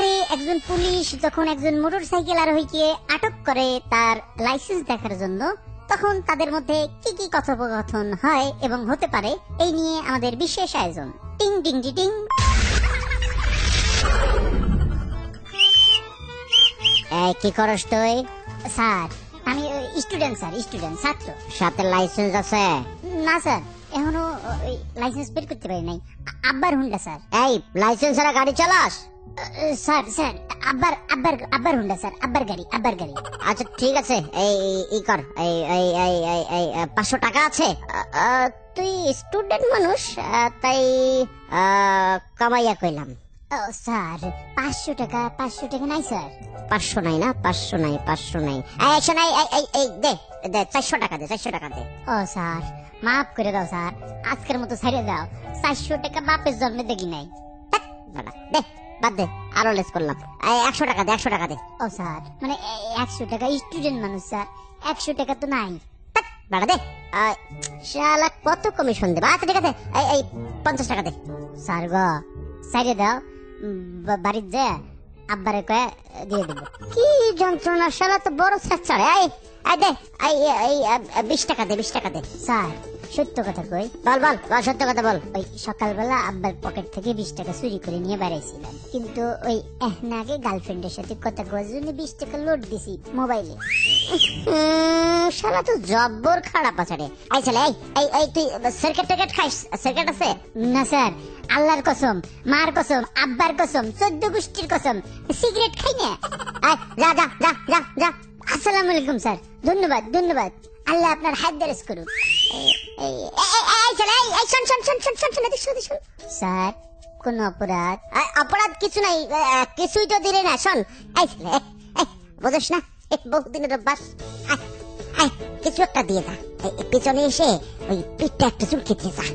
এবারে একজন পুলিশ যখন একজন মোটরসাইকেল আরোহীকে আটক করে তার লাইসেন্স দেখার জন্য, তখন তাদের মধ্যে কি কি কথোপকথন হয় এবং হতে পারে এই নিয়ে আমাদের বিশেষ আয়োজন। টিং টিং টিং। কি করস তুই? স্যার আমি স্টুডেন্ট স্যার, স্টুডেন্ট, ছাত্র। সাথে লাইসেন্স আছে? না স্যার, এখনো লাইসেন্স বের করতে পারি নাই। আব্বার হুন্ডা স্যার। এই লাইসেন্স ছাড়া গাড়ি চালাস? স্যার স্যার আব্বার হুন্ডা স্যার, আব্বার গাড়ি। আচ্ছা ঠিক আছে, এই কর, এই 500 টাকা আছে? তুই স্টুডেন্ট মানুষ, তাই কামাইয়া কইলাম। স্যার 500 টাকা নাই স্যার। 500 নাই না? 500 নাই। এই দে 400 টাকা দে, 400 টাকা দে। ও স্যার মাফ করে দাও স্যার, আজকের মতো ছেড়ে দাও। 400 টাকা বাপের জন্মে দেখি নাই। দে বাদ দে, আরো লেস করলাম। 100 টাকা দে, 100 টাকা দে। ও স্যার মানে 100 টাকা, স্টুডেন্ট মানুষ স্যার, 100 টাকা তো নাই। বাড়া দে, শালা কত কমিশন দেবা? আচ্ছা ঠিক আছে, এই 50 টাকা দে। স্যার গো সাইডে দাও, বাড়ির যা আব্বারে কয়ে দিয়ে দেবো। কি যন্ত্রণা, শালা তো বড় ছাড়ে। এই দে, এই 20 টাকা দে, 20 টাকা দে। স্যার সত্য কথা কই। বল সত্য কথা বল। ওই সকালবেলা আব্বার পকেট থেকে 20 টাকা চুরি করে নিয়ে বেড়াইছিলাম, কিন্তু ওই আগে গার্লফ্রেন্ডের সাথে কথা কওয়ার জন্য 20 টাকা লোড দিছি মোবাইলে। শালা তো জব্বর খারাপ আছে রে। এই ছেলে, এই তুই সার্কিট খাইস? সার্কিট আছে? না স্যার, আল্লাহর কসম, মার কসম, আব্বার কসম, 14 গোষ্ঠীর কসম, সিগারেট খাই না। যা। আসসালামু আলাইকুম স্যার। ধন্যবাদ। আল্লাহ আপনার হাত দরজ করুন। শোন স্যার, কোন অপরাধ কিছু নাই, কিছুই তো দিলে না। শোন এই ছেলে, বুঝিস না বহুদিনের অভ্যাস, কিছু একটা দিয়ে যা, পিছনে এসে ওই পিঠটা একটা চুলকে দিয়ে যা।